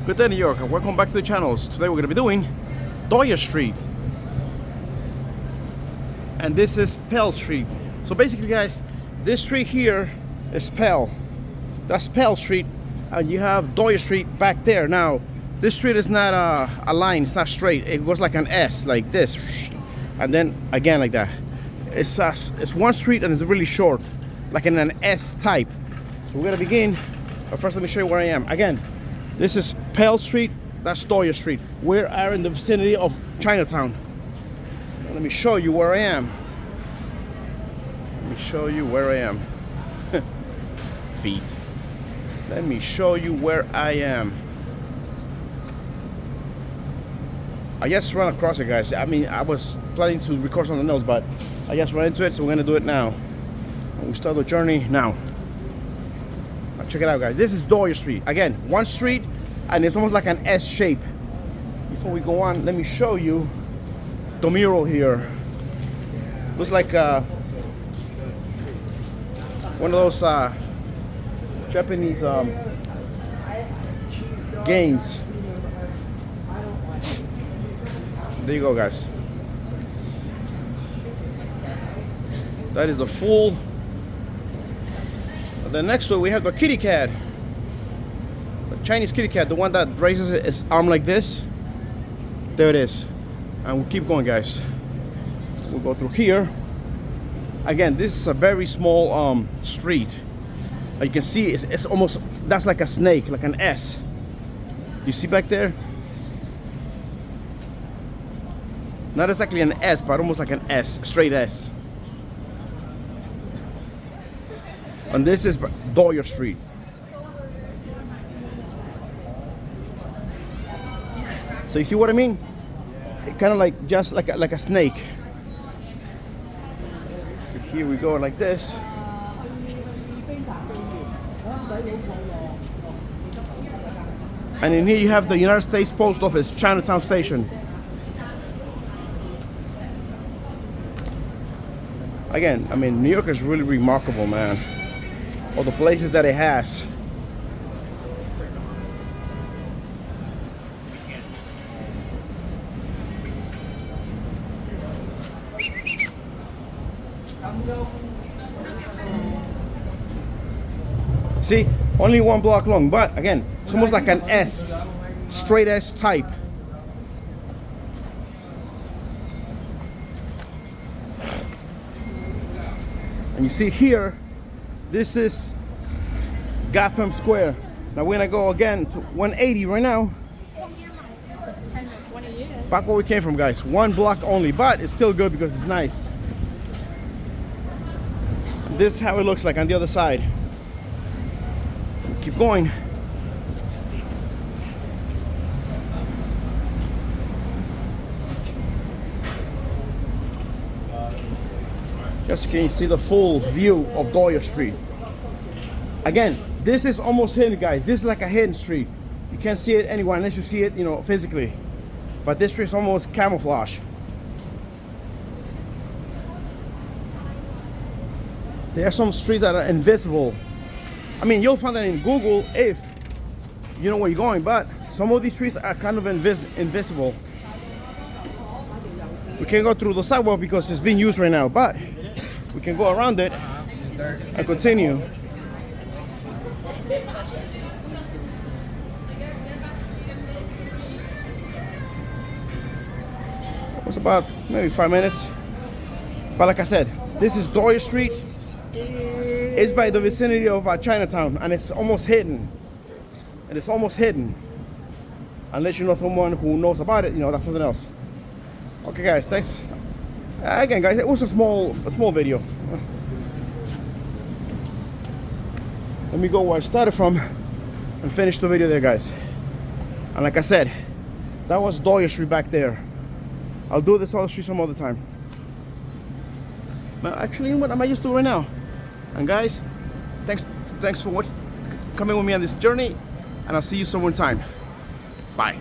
Good day, New York, and welcome back to the channels. Today we're going to be doing Doyer Street. And this is Pell Street. So basically, guys, this street here is Pell. That's Pell Street, and you have Doyer Street back there. Now, this street is not a line, it's not straight. It goes like an S, like this. And then again like that. It's one street and it's really short, like in an S type. So we're going to begin. But first, let me show you where I am. Again, this is Pell Street, that's Doyer Street. We are in the vicinity of Chinatown. Now, let me show you where I am. Let me show you where I am. Feet. Let me show you where I am. I just ran across it, guys. I mean, I was planning to record something else, but I just ran into it, so we're gonna do it now. And we start the journey now. Check it out, guys. This is Doyer Street. Again, one street, and it's almost like an S shape. Before we go on, let me show you the mural here. Looks like one of those Japanese games. There you go, guys. That is a full. Then next to it we have the kitty cat, the Chinese kitty cat, the one that raises its arm like this. There it is. And we'll keep going, guys. We'll go through here. Again, this is a very small street. You can see it's almost, that's like a snake, like an S. You see back there? Not exactly an S, but almost like an S, straight S. And this is Doyer Street. So you see what I mean? It kind of like just like a snake. So here we go like this. And in here you have the United States Post Office, Chinatown Station. Again, I mean, New York is really remarkable, man. All the places that it has. See, only one block long, but again, it's almost like an S, straight S type. And you see here, this is Chatham Square. Now we're gonna go again to 180 right now. Back where we came from, guys. One block only, but it's still good because it's nice. This is how it looks like on the other side. Keep going. Just so you can see the full view of Doyer Street. Again, this is almost hidden, guys. This is like a hidden street. You can't see it anywhere unless you see it, you know, physically. But this street is almost camouflage. There are some streets that are invisible. I mean, you'll find that in Google if you know where you're going, but some of these streets are kind of invisible. We can't go through the sidewalk because it's being used right now, but we can go around it and continue. It was about maybe 5 minutes. But like I said, this is Doyer Street. It's by the vicinity of Chinatown, and it's almost hidden. And it's almost hidden. Unless you know someone who knows about it, you know, that's something else. Okay, guys, thanks. Again, guys, it was a small video. Let me go where I started from and finish the video there, guys. And like I said, that was Doyer Street back there. I'll do this other street some other time. But actually, you know what? I might just do it right now. And guys, thanks for coming with me on this journey, and I'll see you some more time. Bye.